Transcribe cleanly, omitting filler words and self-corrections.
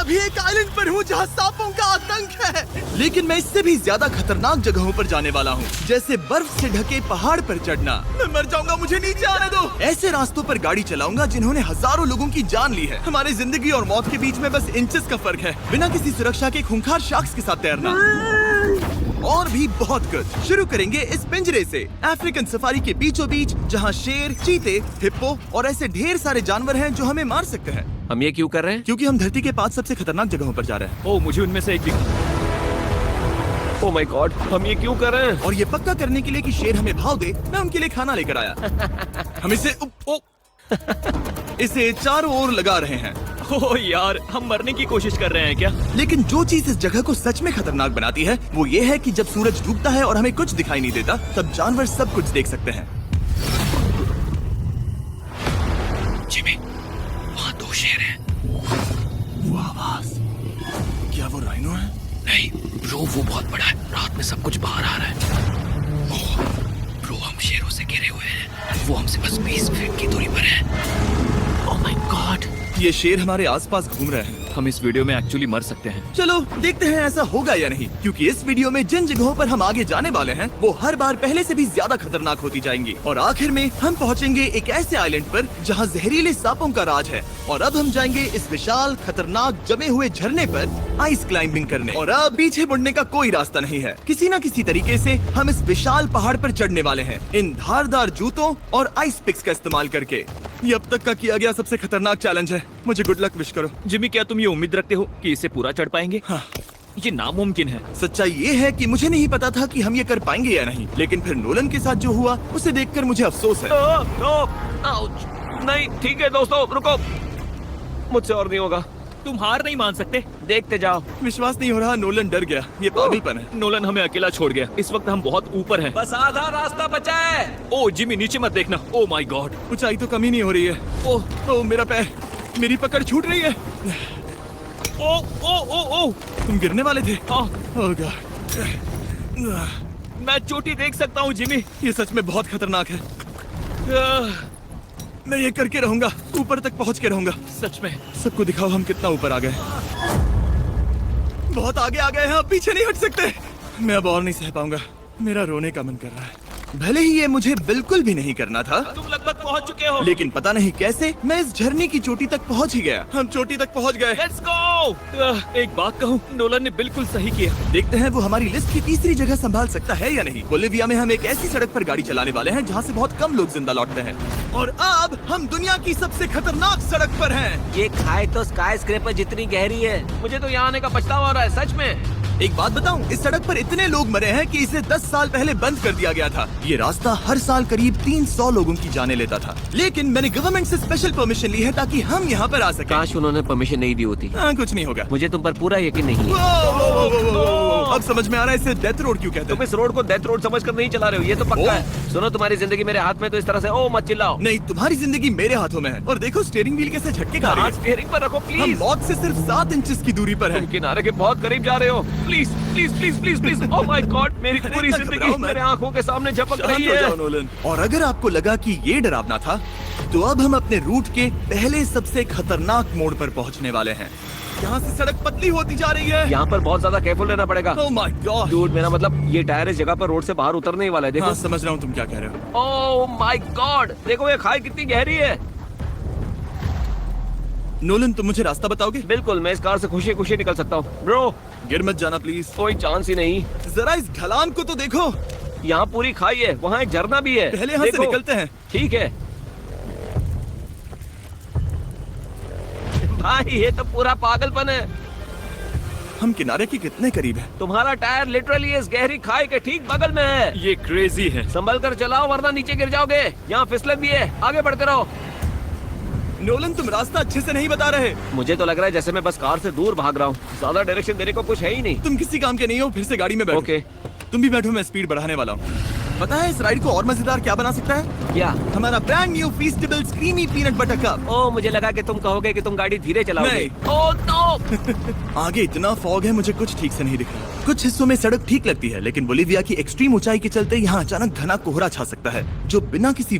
अभी एक आइलैंड पर हूँ जहाँ सांपों का आतंक है, लेकिन मैं इससे भी ज्यादा खतरनाक जगहों पर जाने वाला हूँ, जैसे बर्फ से ढके पहाड़ पर चढ़ना। मैं मर जाऊंगा, मुझे नीचे आने दो। ऐसे रास्तों पर गाड़ी चलाऊंगा जिन्होंने हजारों लोगों की जान ली है। हमारी जिंदगी और मौत के बीच में बस इंचेस का फर्क है। बिना किसी सुरक्षा के खूंखार शार्क्स के साथ तैरना और भी बहुत कुछ। शुरू करेंगे इस पिंजरे से, अफ्रीकन सफारी के बीचों बीच, जहाँ शेर, चीते, हिप्पो और ऐसे ढेर सारे जानवर हैं जो हमें मार सकते हैं। हम ये क्यों कर रहे हैं? क्योंकि हम धरती के 5 सबसे खतरनाक जगहों पर जा रहे हैं। ओह, मुझे उनमें से एक दिखा। ओह माय गॉड, हम ये क्यों कर रहे हैं? और ये पक्का करने के लिए कि शेर हमें भाव दे, मैं उनके लिए खाना लेकर आया। हम इसे चारों ओर लगा रहे हैं। ओह यार, हम मरने की कोशिश कर रहे हैं क्या? लेकिन जो चीज इस जगह को सच में खतरनाक बनाती है वो ये है कि जब सूरज डूबता है और हमें कुछ दिखाई नहीं देता, तब जानवर सब कुछ देख सकते हैं। जिमी, वहाँ 2 शेर हैं। वो आवाज, क्या वो राइनो है? नहीं ब्रो, वो बहुत बड़ा है। रात में सब कुछ बाहर आ रहा है। ओह ब्रो, हम शेरों से घिरे हुए हैं। वो हमसे बस 20 फीट की दूरी पर है। ओह माय गॉड, ये शेर हमारे आसपास घूम रहे हैं। हम इस वीडियो में एक्चुअली मर सकते हैं। चलो देखते हैं ऐसा होगा या नहीं, क्योंकि इस वीडियो में जिन जगहों पर हम आगे जाने वाले हैं वो हर बार पहले से भी ज्यादा खतरनाक होती जाएंगी। और आखिर में हम पहुंचेंगे एक ऐसे आइलैंड पर जहां जहरीले सांपों का राज है। और अब हम जाएंगे इस विशाल, खतरनाक, जमे हुए झरने पर आइस क्लाइंबिंग करने। और अब पीछे मुड़ने का कोई रास्ता नहीं है। किसी न किसी तरीके से हम इस विशाल पहाड़ पर चढ़ने वाले हैं, इन धारदार जूतों और आइस पिक्स का इस्तेमाल करके। ये अब तक का किया गया सबसे खतरनाक चैलेंज है। मुझे गुड लक विश करो। जिमी, क्या तुम ये उम्मीद रखते हो कि इसे पूरा चढ़ पाएंगे? हाँ। ये नामुमकिन है। सच्चाई ये है कि मुझे नहीं पता था कि हम ये कर पाएंगे या नहीं, लेकिन फिर नोलन के साथ जो हुआ उसे देखकर मुझे अफसोस है। आउच। नहीं, ठीक है दोस्तों, रुको। मुझसे और नहीं होगा। तुम हार नहीं मान सकते। देखते जाओ। विश्वास नहीं हो रहा, नोलन डर गया। ये पागलपन है। नोलन हमें अकेला छोड़ गया। इस वक्त हम बहुत ऊपर हैं। बस आधा रास्ता बचा है। ओह जिमी, नीचे मत देखना। ओह माय गॉड, ऊंचाई तो कमी नहीं हो रही है। ओह मेरा पैर, मेरी पकड़ छूट रही है। ओह तुम गिरने वाले थे। ओह गॉड, मैं चोटी देख सकता हूँ जिमी। ये सच में बहुत खतरनाक है। मैं ये करके रहूंगा, ऊपर तक पहुंच के रहूंगा। सच में। सबको दिखाओ हम कितना ऊपर आ गए। बहुत आगे आ गए हैं, अब पीछे नहीं हट सकते। मैं अब और नहीं सह पाऊंगा, मेरा रोने का मन कर रहा है। भले ही ये मुझे बिल्कुल भी नहीं करना था, तुम लगभग पहुंच चुके हो। लेकिन पता नहीं कैसे मैं इस झरने की चोटी तक पहुंच ही गया। हम चोटी तक पहुंच गए। Let's go. एक बात कहूँ, नोलन ने बिल्कुल सही किया। देखते हैं वो हमारी लिस्ट की तीसरी जगह संभाल सकता है या नहीं। बोलिविया में हम एक ऐसी सड़क पर गाड़ी चलाने वाले हैं जहाँ से बहुत कम लोग जिंदा लौटते हैं। और अब हम दुनिया की सबसे खतरनाक सड़क पर हैं। ये खाई तो स्काई स्क्रेपर जितनी गहरी है। मुझे तो यहाँ आने का पछतावा हो रहा है, सच में। एक बात बताऊं, इस सड़क पर इतने लोग मरे हैं कि इसे 10 साल पहले बंद कर दिया गया था। ये रास्ता हर साल करीब 300 लोगों की जाने लेता था, लेकिन मैंने गवर्नमेंट से स्पेशल परमिशन ली है ताकि हम यहाँ पर आ सकें। काश उन्होंने परमिशन नहीं दी होती। कुछ नहीं होगा। मुझे तुम पर पूरा यकीन नहीं है। अब समझ में आ रहा है इसे डेथ रोड क्यों कहते तुम हैं। इस रोड को डेथ रोड समझकर नहीं चला रहे हो, ये तो पक्का है। सुनो, तुम्हारी जिंदगी मेरे हाथ में, तो इस तरह से ओ मत चिल्लाओ। नहीं, तुम्हारी जिंदगी मेरे हाथों में है। और देखो स्टीयरिंग व्हील कैसे झटके खा रही हाथ है। स्टीयरिंग पर रखो हम प्लीज। मौत से सिर्फ 7 इंचेस की दूरी पर तुम हैं। किनारे के बहुत करीब जा रहे हो। Please please please please please. Oh my God, मेरी पूरी इतना जिंदगी घबराओ मत। मेरे आंखों के सामने झपक शांत रही हो जाओ है। नोलन। और अगर आपको लगा कि ये डरावना था, तो अब हम अपने रूट के पहले सबसे खतरनाक मोड़ पर पहुंचने वाले हैं। यहाँ से सड़क पतली होती जा रही है। यहाँ पर बहुत ज्यादा केयरफुल रहना पड़ेगा। Oh my God! डूड, मेरा मतलब ये टायर इस जगह पर रोड से बाहर उतरने ही वाला है। देखो। हाँ, समझ रहा हूँ तुम क्या कह रहे हो। ओह माय गॉड, देखो ये खाई कितनी गहरी है। नोलन, तुम मुझे रास्ता बताओगे? बिल्कुल, मैं इस कार से खुशी खुशी निकल सकता हूँ। ब्रो, गिर मत जाना प्लीज। कोई चांस ही नहीं। जरा इस ढलान को तो देखो। यहाँ पूरी खाई है, वहाँ एक झरना भी है। पहले यहाँ से देखो। निकलते हैं। ठीक है भाई, ये तो पूरा पागलपन है। हम किनारे के कितने करीब हैं? तुम्हारा टायर लिटरली इस गहरी खाई के ठीक बगल में है। ये क्रेजी है। संभल कर चलाओ वरना नीचे गिर जाओगे। यहाँ फिसलन भी है, आगे बढ़ते रहो। नोलन, तुम रास्ता अच्छे से नहीं बता रहे। मुझे तो लग रहा है जैसे मैं बस कार से दूर भाग रहा हूँ। ज्यादा डायरेक्शन देने को कुछ है ही नहीं। तुम किसी काम के नहीं हो, फिर से गाड़ी में बैठो। ओके। तुम भी बैठो, मैं स्पीड बढ़ाने वाला हूँ। पता है इस राइड को और मजेदार क्या बना सकता है? क्या? हमारा brand new Feastables creamy peanut butter cup. ओ, मुझे लगा कि तुम कहोगे कि तुम गाड़ी धीरे चलाओगे। नहीं। Oh no. आगे इतना फॉग है, मुझे कुछ ठीक से नहीं दिख रहा। कुछ हिस्सों में सड़क ठीक लगती है, लेकिन बोलिविया की एक्सट्रीम ऊंचाई के चलते यहाँ अचानक घना कोहरा छा सकता है, जो बिना किसी